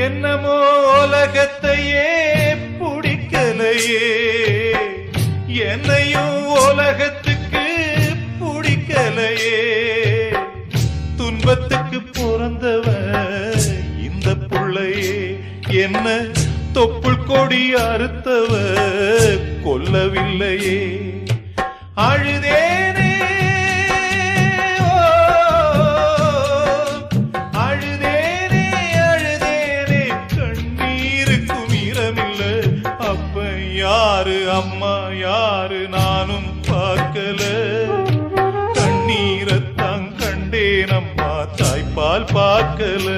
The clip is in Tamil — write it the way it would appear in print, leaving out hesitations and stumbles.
என்னமோ உலகத்தையே பிடிக்கலையே, என்னையும் உலகத்துக்கு பிடிக்கலையே. துன்பத்துக்கு பிறந்தவ இந்த புள்ளையே, என்ன தொப்புள் கொடி அறுத்தவ கொல்லவில்லையே. அழுதேனே அழுதேனே அழுதேனே, கண்ணீருக்கும் ஈரமில்லை. அப்ப யாரு அம்மா யாரு நானும் பார்க்கல. கண்ணீரத்தான் கண்டேன் அம்மா, தாய்ப்பால் பார்க்கல.